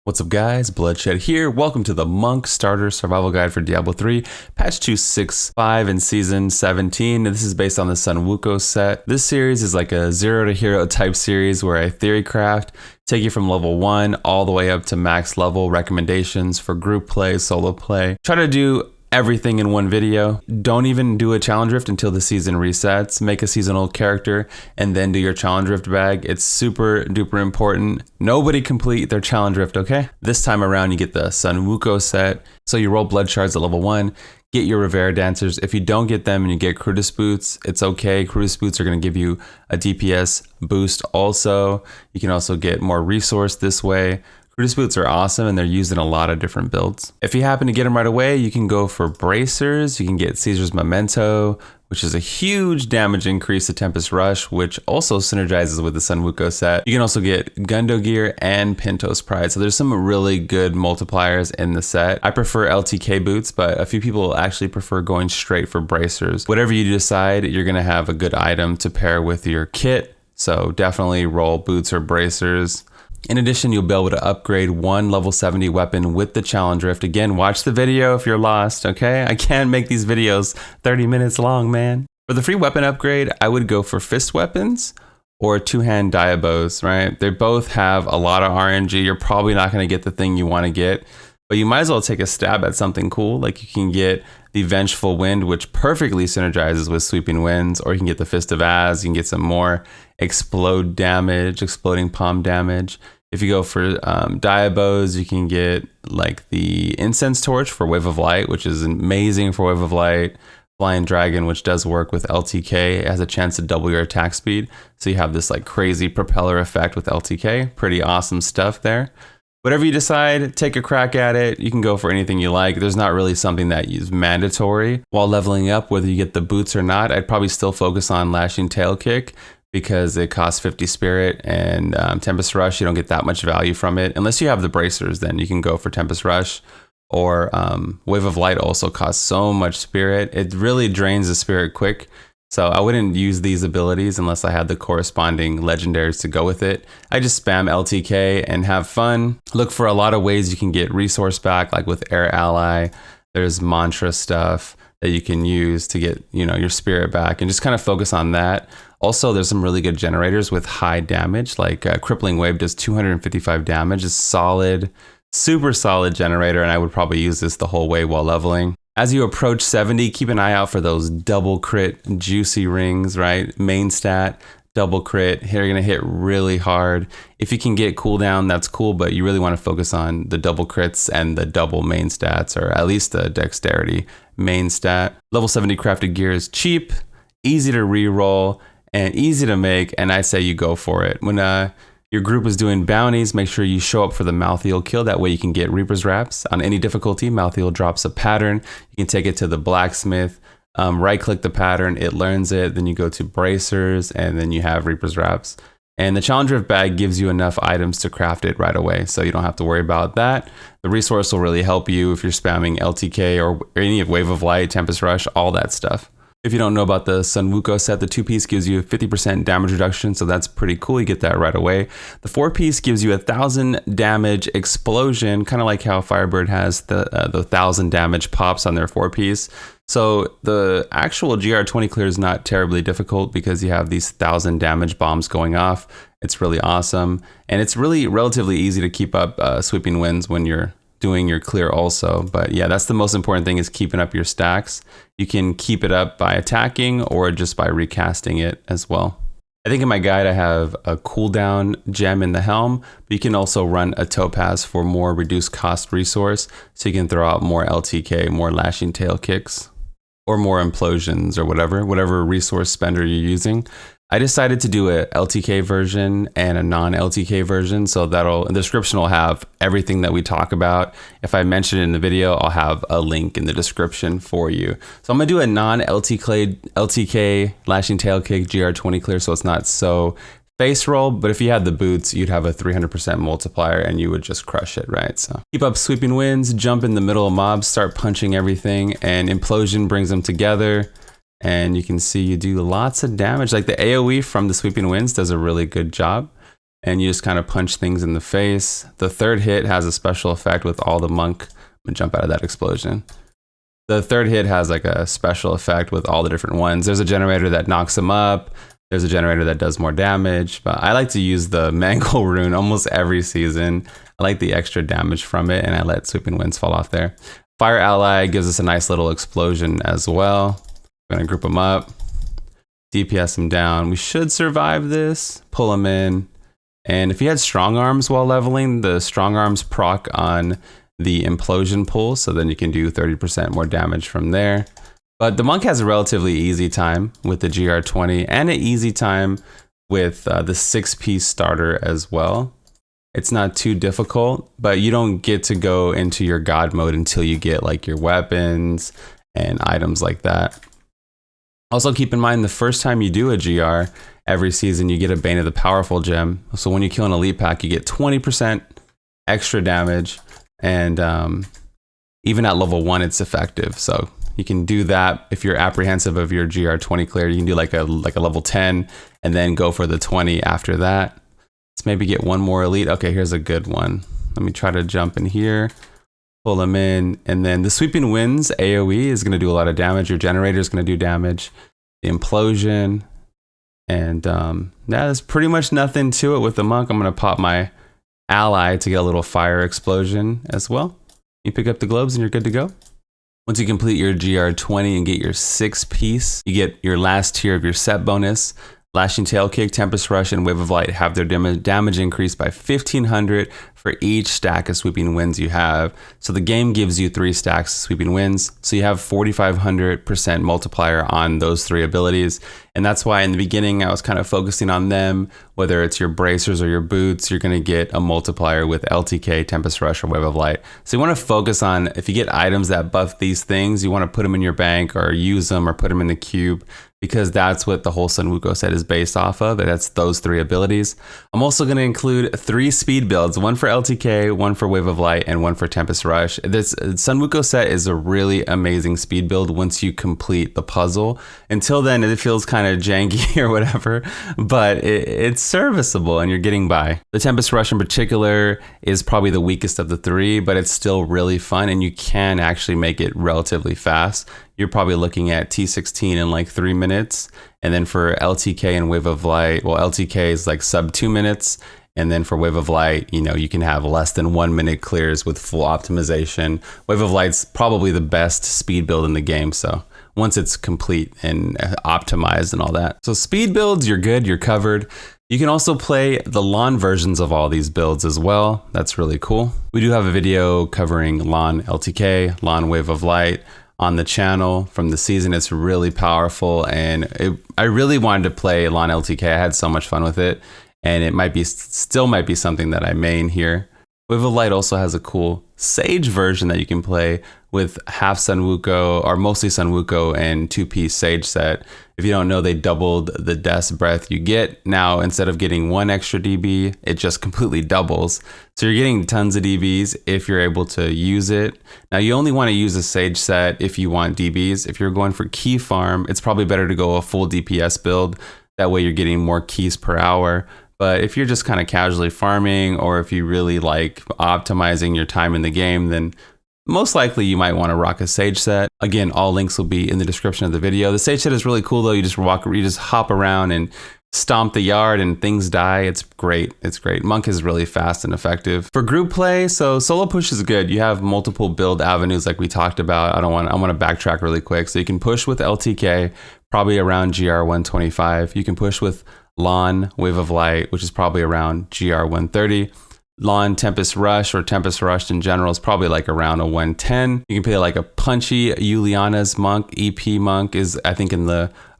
What's up guys, Bloodshed here. Welcome to the Monk Starter Survival Guide for Diablo 3, patch 2.6.5 in Season 17. This is based on the Sunwuko set. This series is like a zero to hero type series where I theory craft, take you from level 1 all the way up to max level, recommendations for group play, solo play. Try to do everything in one video. Don't even do a challenge rift until the season resets. Make a seasonal character and then do your challenge rift bag. It's super duper important. Nobody complete their challenge rift, okay? This time around you get the Sunwuko set. So you roll blood shards at level 1, get your Rivera dancers. If you don't get them and you get Crutus boots, it's okay. Crutus boots are gonna give you a DPS boost also. You can also get more resource this way. Crutus boots are awesome and they're used in a lot of different builds. If you happen to get them right away, you can go for bracers. You can get Caesar's Memento, which is a huge damage increase to Tempest Rush, which also synergizes with the Sunwuko set. You can also get Gundo Gear and Pintos Pride. So there's some really good multipliers in the set. I prefer LTK boots, but a few people actually prefer going straight for bracers. Whatever you decide, you're gonna have a good item to pair with your kit. So definitely roll boots or bracers. In addition, you'll be able to upgrade one level 70 weapon with the challenge rift. Again, watch the video if you're lost, okay? I can't make these videos 30 minutes long, man. For the free weapon upgrade, I would go for fist weapons or two-hand diabos, right? They both have a lot of RNG. You're probably not gonna get the thing you wanna get, but you might as well take a stab at something cool. Like you can get the Vengeful Wind, which perfectly synergizes with Sweeping Winds, or you can get the Fist of Az, you can get some more explode damage, exploding palm damage. If you go for Diabos, you can get like the Incense Torch for Wave of Light, which is amazing for Wave of Light. Flying Dragon, which does work with LTK, it has a chance to double your attack speed. So you have this like crazy propeller effect with LTK. Pretty awesome stuff there. Whatever you decide, take a crack at it. You can go for anything you like. There's not really something that is mandatory. While leveling up, whether you get the boots or not, I'd probably still focus on Lashing Tail Kick because it costs 50 spirit, and Tempest Rush, you don't get that much value from it. Unless you have the bracers, then you can go for Tempest Rush. Or Wave of Light also costs so much spirit. It really drains the spirit quick. So I wouldn't use these abilities unless I had the corresponding legendaries to go with it. I just spam LTK and have fun. Look for a lot of ways you can get resource back, like with Air Ally. There's mantra stuff that you can use to get, you know, your spirit back, and just kind of focus on that. Also, there's some really good generators with high damage, like Crippling Wave does 255 damage. It's solid, super solid generator, and I would probably use this the whole way while leveling. As you approach 70, keep an eye out for those double crit juicy rings, right? Main stat, double crit, you're gonna hit really hard. If you can get cooldown, that's cool, but you really wanna focus on the double crits and the double main stats, or at least the dexterity main stat. Level 70 crafted gear is cheap, easy to re-roll, and easy to make, and I say you go for it. When your group is doing bounties, make sure you show up for the Malthael kill. That way you can get Reaper's Wraps. On any difficulty, Malthael drops a pattern. You can take it to the blacksmith, right-click the pattern, it learns it, then you go to bracers, and then you have Reaper's Wraps. And the challenge rift bag gives you enough items to craft it right away, so you don't have to worry about that. The resource will really help you if you're spamming LTK or any of Wave of Light, Tempest Rush, all that stuff. If you don't know about the Sunwuko set, the 2-piece gives you 50% damage reduction, so that's pretty cool. You get that right away. The 4-piece gives you 1,000 damage explosion, kind of like how Firebird has the 1,000 damage pops on their 4-piece. So the actual GR20 clear is not terribly difficult because you have these 1,000 damage bombs going off. It's really awesome, and it's really relatively easy to keep up Sweeping Winds when you're doing your clear also. But yeah, that's the most important thing, is keeping up your stacks. You can keep it up by attacking or just by recasting it as well. I think in my guide I have a cooldown gem in the helm, but you can also run a topaz for more reduced cost resource, so you can throw out more LTK, more Lashing Tail Kicks, or more implosions, or whatever resource spender you're using. I decided to do a LTK version and a non-LTK version, so the description will have everything that we talk about. If I mention it in the video, I'll have a link in the description for you. So I'm gonna do a non-LTK Lashing Tail Kick GR20 clear, so it's not so face roll, but if you had the boots, you'd have a 300% multiplier and you would just crush it, right? So keep up Sweeping Winds, jump in the middle of mobs, start punching everything, and Implosion brings them together. And you can see you do lots of damage. Like the AoE from the Sweeping Winds does a really good job. and you just kind of punch things in the face. The third hit has a special effect with all the monk. I'm gonna jump out of that explosion. The third hit has like a special effect with all the different ones. There's a generator that knocks them up. There's a generator that does more damage, but I like to use the Mangle rune almost every season. I like the extra damage from it, and I let Sweeping Winds fall off there. Fire ally gives us a nice little explosion as well. I'm gonna group them up, DPS them down. We should survive this, pull them in. And if you had strong arms while leveling, the strong arms proc on the implosion pull, so then you can do 30% more damage from there. But the monk has a relatively easy time with the GR20 and an easy time with the 6-piece starter as well. It's not too difficult, but you don't get to go into your god mode until you get like your weapons and items like that. Also keep in mind, the first time you do a GR every season, you get a Bane of the Powerful gem. So when you kill an elite pack, you get 20% extra damage, and even at level 1, it's effective. So you can do that if you're apprehensive of your GR20 clear. You can do like a level 10 and then go for the 20 after that. Let's maybe get one more elite. Okay, here's a good one. Let me try to jump in here, pull them in, and then the Sweeping Winds AoE is going to do a lot of damage. Your generator is going to do damage. The implosion, and there's pretty much nothing to it with the monk. I'm going to pop my ally to get a little fire explosion as well. You pick up the globes and you're good to go. Once you complete your GR20 and get your 6-piece, you get your last tier of your set bonus. Lashing Tail Kick, Tempest Rush, and Wave of Light have their damage increased by 1,500 for each stack of Sweeping Winds you have. So the game gives you 3 stacks of Sweeping Winds, so you have 4,500% multiplier on those 3 abilities. And that's why in the beginning I was kind of focusing on them. Whether it's your bracers or your boots, you're going to get a multiplier with LTK, Tempest Rush, or Wave of Light. So you want to focus on, if you get items that buff these things, you want to put them in your bank or use them or put them in the cube, because that's what the whole Sunwuko set is based off of, and that's those 3 abilities. I'm also going to include 3 speed builds, one for LTK, one for Wave of Light, and one for Tempest Rush. This Sunwuko set is a really amazing speed build once you complete the puzzle. Until then, it feels kind of janky or whatever, but it's serviceable and you're getting by. The Tempest Rush in particular is probably the weakest of the 3, but it's still really fun, and you can actually make it relatively fast. You're probably looking at T16 in like 3 minutes. And then for LTK and Wave of Light, well, LTK is like sub 2 minutes. And then for Wave of Light, you know, you can have less than 1 minute clears with full optimization. Wave of Light's probably the best speed build in the game. So once it's complete and optimized and all that. So speed builds, you're good, you're covered. You can also play the LAN versions of all these builds as well. That's really cool. We do have a video covering LAN LTK, LAN Wave of Light on the channel from the season. It's really powerful, and I really wanted to play LAN LTK. I had so much fun with it, and it still might be something that I main here. Wave of Light also has a cool Sage version that you can play with half Sunwuko, or mostly Sunwuko, and 2-piece Sage set. If you don't know, they doubled the Death's Breath you get. Now, instead of getting 1 extra DB, it just completely doubles. So you're getting tons of DBs if you're able to use it. Now, you only want to use a Sage set if you want DBs. If you're going for key farm, it's probably better to go a full DPS build. That way you're getting more keys per hour. But if you're just kind of casually farming, or if you really like optimizing your time in the game, then most likely you might want to rock a Sage set. Again, all links will be in the description of the video. The Sage set is really cool though. You just hop around and stomp the yard and things die. It's great. It's great. Monk is really fast and effective. For group play, so solo push is good. You have multiple build avenues like we talked about. I want to backtrack really quick. So you can push with LTK, probably around GR 125. You can push with LAN Wave of Light, which is probably around GR 130. LAN Tempest Rush, or Tempest Rush in general, is probably like around a 110. You can play like a punchy Juliana's monk. EP monk is, I think, in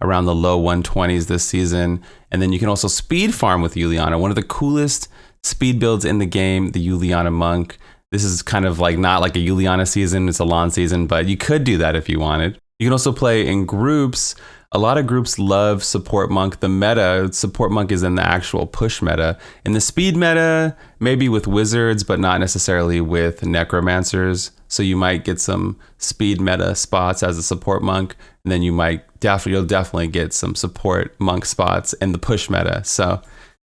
around the low 120s this season. And then you can also speed farm with Juliana. One of the coolest speed builds in the game, the Juliana monk. This is kind of like not like a Juliana season, it's a LAN season, but you could do that if you wanted. You can also play in groups. A lot of groups love support monk. The meta, support monk is in the actual push meta. In the speed meta, maybe with wizards, but not necessarily with necromancers. So you might get some speed meta spots as a support monk, and then you'll definitely get some support monk spots in the push meta. So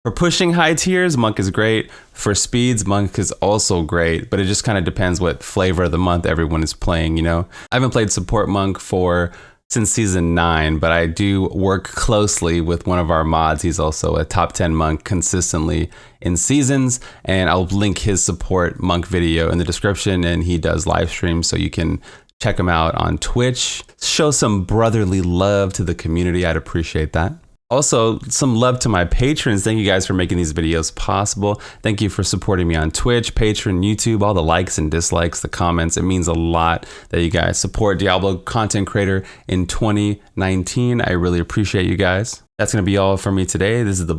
For pushing high tiers, Monk is great. For speeds, Monk is also great, but it just kind of depends what flavor of the month everyone is playing, you know? I haven't played support Monk since season 9, but I do work closely with one of our mods. He's also a top 10 Monk consistently in seasons, and I'll link his support Monk video in the description, and he does live streams, so you can check him out on Twitch. Show some brotherly love to the community. I'd appreciate that. Also, some love to my patrons. Thank you guys for making these videos possible. Thank you for supporting me on Twitch, Patreon, YouTube, all the likes and dislikes, the comments. It means a lot that you guys support Diablo content creator in 2019. I really appreciate you guys. That's going to be all for me today. This is the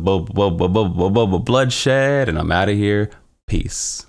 Bluddshed, and I'm out of here. Peace.